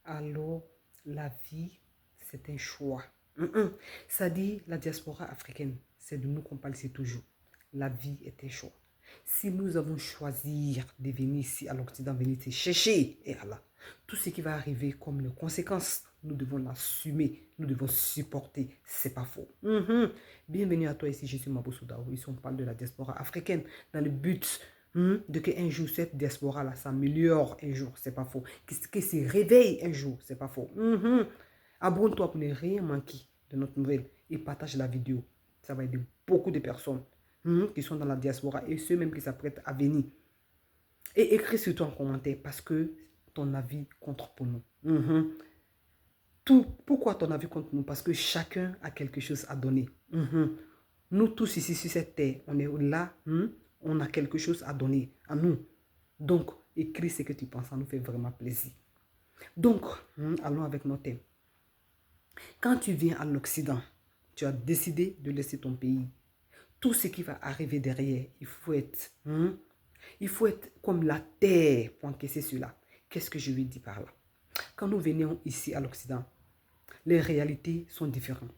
Alors, la vie, c'est un choix. Ça dit, la diaspora africaine, c'est de nous qu'on parle ici toujours. La vie est un choix. Si nous avons choisi de venir ici à l'Occident, venir te chercher, et Allah, tout ce qui va arriver comme les conséquences, nous devons l'assumer, nous devons supporter, c'est pas faux. Bienvenue à toi ici, je suis Mabou Soudaou. Ici, on parle de la diaspora africaine dans le but de qu'un jour cette diaspora-là s'améliore un jour, c'est pas faux. Que se réveille un jour, c'est pas faux. Abonne-toi pour ne rien manquer de notre nouvelle et partage la vidéo. Ça va aider beaucoup de personnes qui sont dans la diaspora et ceux même qui s'apprêtent à venir. Et écris surtout en commentaire parce que ton avis compte pour nous. Pourquoi ton avis compte pour nous? Parce que chacun a quelque chose à donner. Nous tous ici sur cette terre, on est là, on a quelque chose à donner à nous. Donc, écris ce que tu penses, ça nous fait vraiment plaisir. Donc, allons avec nos thèmes. Quand tu viens à l'Occident, tu as décidé de laisser ton pays. Tout ce qui va arriver derrière, il faut être comme la terre pour encaisser cela. Qu'est-ce que je veux dire par là? Quand nous venons ici à l'Occident, les réalités sont différentes.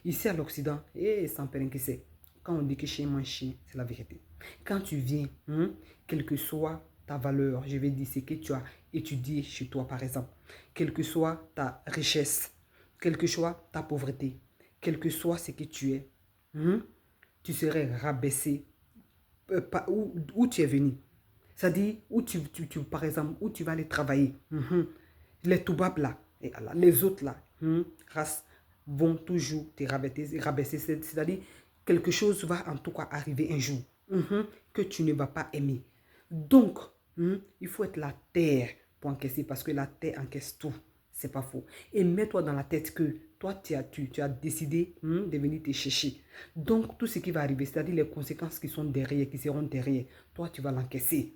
Ici à l'Occident, sans peine que c'est. Quand on dit que chien mange chien, c'est la vérité. Quand tu viens, quelle que soit ta valeur, je vais dire ce que tu as étudié chez toi par exemple, quelle que soit ta richesse, quelle que soit ta pauvreté, quel que soit ce que tu es, tu serais rabaissé où tu es venu. C'est-à-dire, par exemple, où tu vas aller travailler. Les toubabs là, et Allah, les autres là, races, vont toujours te rabaisser. C'est-à-dire, quelque chose va en tout cas arriver un jour que tu ne vas pas aimer. Donc, il faut être la terre pour encaisser parce que la terre encaisse tout. C'est pas faux. Et mets-toi dans la tête que toi, tu as décidé de venir te chercher. Donc, tout ce qui va arriver, c'est-à-dire les conséquences qui sont derrière, qui seront derrière, toi, tu vas l'encaisser.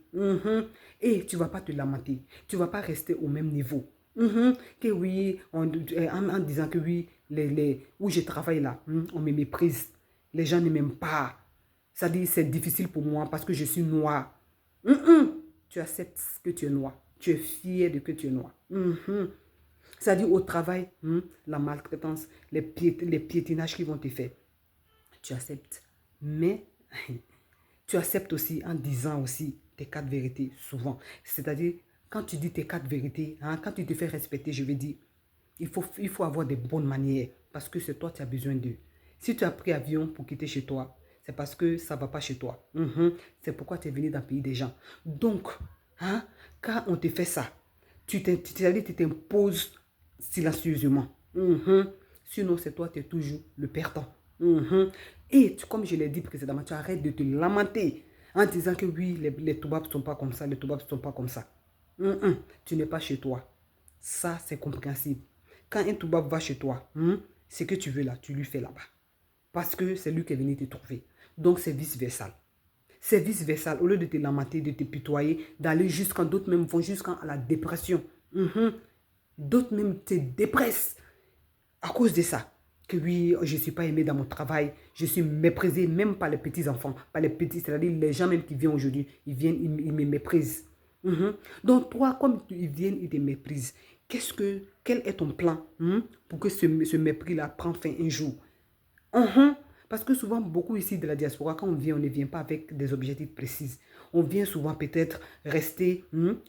Et tu ne vas pas te lamenter. Tu ne vas pas rester au même niveau. Que oui, en disant que oui, où je travaille là, on me méprise. Les gens ne m'aiment pas. C'est-à-dire, c'est difficile pour moi parce que je suis noir. Tu acceptes que tu es noir. Tu es fier de que tu es noir. C'est-à-dire au travail, la maltraitance, les piétinages qui vont te faire. Tu acceptes. Mais tu acceptes aussi en disant aussi tes 4 vérités souvent. C'est-à-dire, quand tu dis tes 4 vérités, quand tu te fais respecter, je veux dire, il faut avoir des bonnes manières parce que c'est toi qui as besoin d'eux. Si tu as pris avion pour quitter chez toi, c'est parce que ça ne va pas chez toi. C'est pourquoi tu es venu dans le pays des gens. Donc, quand on te fait ça, tu t'imposes silencieusement. Sinon, c'est toi qui es toujours le perdant. Et comme je l'ai dit précédemment, tu arrêtes de te lamenter en disant que oui, les toubabs ne sont pas comme ça, les toubabs ne sont pas comme ça. Tu n'es pas chez toi. Ça, c'est compréhensible. Quand un toubab va chez toi, ce que tu veux là, tu lui fais là-bas. Parce que c'est lui qui est venu te trouver. Donc, c'est vice-versa. C'est vice-versa. Au lieu de te lamenter, de te pitoyer, d'aller jusqu'en d'autres même vont jusqu'à la dépression. D'autres même te dépressent à cause de ça. Que oui, je ne suis pas aimé dans mon travail, je suis méprisé même par les petits-enfants, par les petits, c'est-à-dire les gens même qui viennent aujourd'hui, ils viennent, ils me méprisent. Donc toi, comme ils viennent, ils te méprisent, quel est ton plan pour que ce mépris-là prenne fin un jour? Parce que souvent, beaucoup ici de la diaspora, quand on vient, on ne vient pas avec des objectifs précis. On vient souvent peut-être rester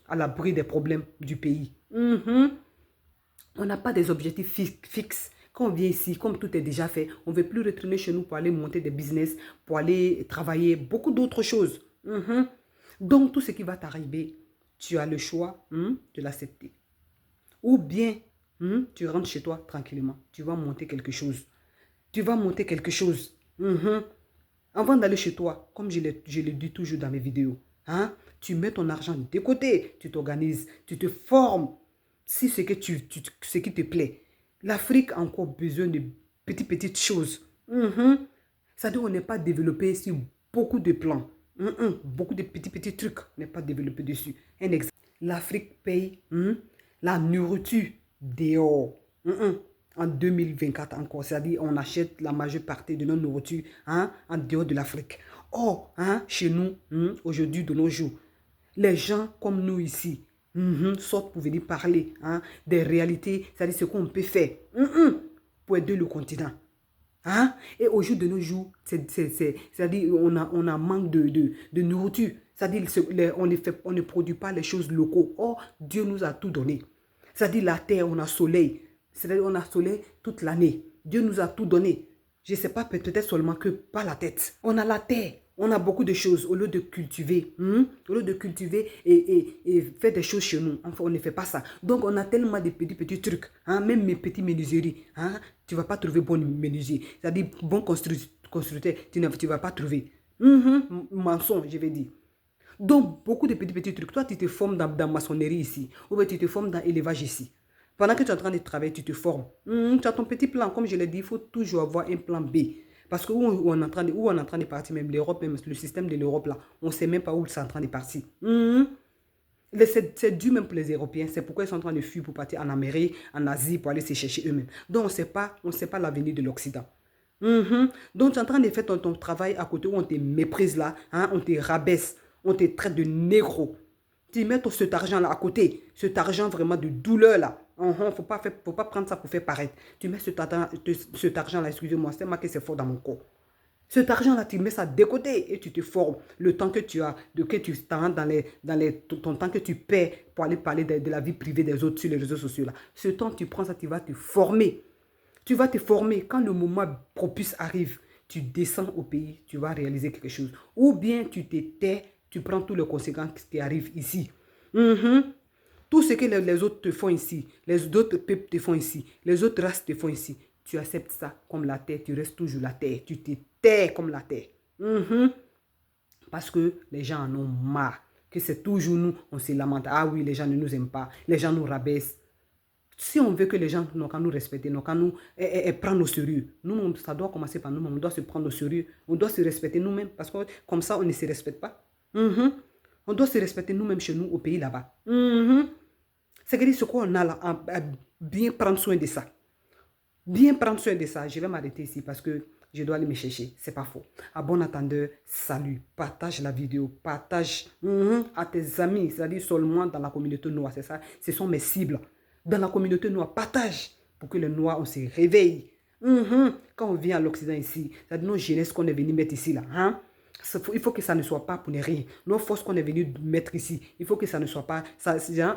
à l'abri des problèmes du pays. On n'a pas des objectifs fixes. Quand on vient ici, comme tout est déjà fait, on ne veut plus retourner chez nous pour aller monter des business, pour aller travailler, beaucoup d'autres choses. Donc, tout ce qui va t'arriver, tu as le choix de l'accepter. Ou bien, tu rentres chez toi tranquillement. Tu vas monter quelque chose. Tu vas monter quelque chose. Avant d'aller chez toi, comme je le dis toujours dans mes vidéos, tu mets ton argent de côté, tu t'organises, tu te formes. Si c'est que ce qui te plaît. L'Afrique a encore besoin de petites choses. C'est-à-dire qu'on n'est pas développé sur beaucoup de plans. Beaucoup de petits trucs n'est pas développé dessus. Un exemple, l'Afrique paye la nourriture dehors. En 2024 encore, c'est-à-dire on achète la majeure partie de notre nourriture en dehors de l'Afrique. Or, chez nous, aujourd'hui, de nos jours, les gens comme nous ici, sortent pour venir parler hein, des réalités, c'est-à-dire ce qu'on peut faire pour aider le continent. Hein? Et au jour de nos jours, c'est-à-dire on a manque de nourriture. C'est-à-dire on ne produit pas les choses locaux. Oh, Dieu nous a tout donné. C'est-à-dire la terre, on a soleil. C'est-à-dire on a soleil toute l'année. Dieu nous a tout donné. Je ne sais pas, peut-être seulement que pas la tête. On a la terre. On a beaucoup de choses au lieu de cultiver. Au lieu de cultiver et faire des choses chez nous. Enfin, on ne fait pas ça. Donc, on a tellement de petits trucs. Hein, même mes petits menuiseries. Hein, tu ne vas pas trouver bon menuisier. C'est-à-dire, bon constructeur, tu ne vas pas trouver. Mensonge, je vais dire. Donc, beaucoup de petits trucs. Toi, tu te formes dans maçonnerie ici. Ou bien tu te formes dans l'élevage ici. Pendant que tu es en train de travailler, tu te formes. Tu as ton petit plan. Comme je l'ai dit, il faut toujours avoir un plan B. Parce que où on est en train de partir, même l'Europe, même le système de l'Europe, là, on ne sait même pas où c'est en train de partir. C'est dû même pour les Européens. C'est pourquoi ils sont en train de fuir pour partir en Amérique, en Asie, pour aller se chercher eux-mêmes. Donc, on ne sait pas l'avenir de l'Occident. Donc, tu es en train de faire ton travail à côté où on te méprise là, hein, on te rabaisse, on te traite de négro. Tu mets cet argent-là à côté, cet argent vraiment de douleur là. Il ne faut pas prendre ça pour faire paraître. Tu mets cet argent-là, excusez-moi, c'est marqué, c'est fort dans mon corps. Cet argent-là, tu mets ça de côté et tu te formes. Le temps que tu as, que tu rentres ton temps que tu perds pour aller parler de la vie privée des autres sur les réseaux sociaux là. Ce temps, tu prends ça, tu vas te former. Tu vas te former. Quand le moment propice arrive, tu descends au pays, tu vas réaliser quelque chose. Ou bien tu te tais, tu prends toutes les conséquences qui arrivent ici. Tout ce que les autres te font ici, les autres peuples te font ici, les autres races te font ici, tu acceptes ça comme la terre, tu restes toujours la terre, tu te tais comme la terre. Parce que les gens en ont marre, que c'est toujours nous, on se lamente. Ah oui, les gens ne nous aiment pas, les gens nous rabaissent. Si on veut que les gens n'ont qu'à nous respecter, n'ont qu'à nous prendre au sérieux, nous, ça doit commencer par nous-mêmes, on doit se prendre au sérieux, on doit se respecter nous-mêmes, parce que comme ça, on ne se respecte pas. On doit se respecter nous-mêmes chez nous, au pays là-bas. C'est que ce qu'on a là, à bien prendre soin de ça. Bien prendre soin de ça. Je vais m'arrêter ici parce que je dois aller me chercher. C'est pas faux. À bon attendeur, salut. Partage la vidéo. Partage à tes amis. C'est-à-dire seulement dans la communauté noire. C'est ça. Ce sont mes cibles. Dans la communauté noire, partage pour que les noirs, on se réveille. Quand on vient à l'Occident ici, c'est-à-dire nos jeunesses qu'on est venu mettre ici là. Il faut que ça ne soit pas pour ne rien. Nos forces qu'on est venu mettre ici, il faut que ça ne soit pas,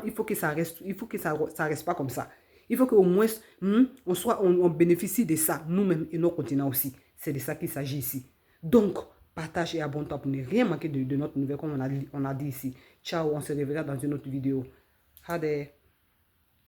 il faut que ça reste pas comme ça. Il faut qu'au moins, on bénéficie de ça, nous-mêmes et nos continents aussi. C'est de ça qu'il s'agit ici. Donc, partage et abonne-toi pour ne rien manquer de notre nouvelle, comme on a dit ici. Ciao, on se reverra dans une autre vidéo. Hade.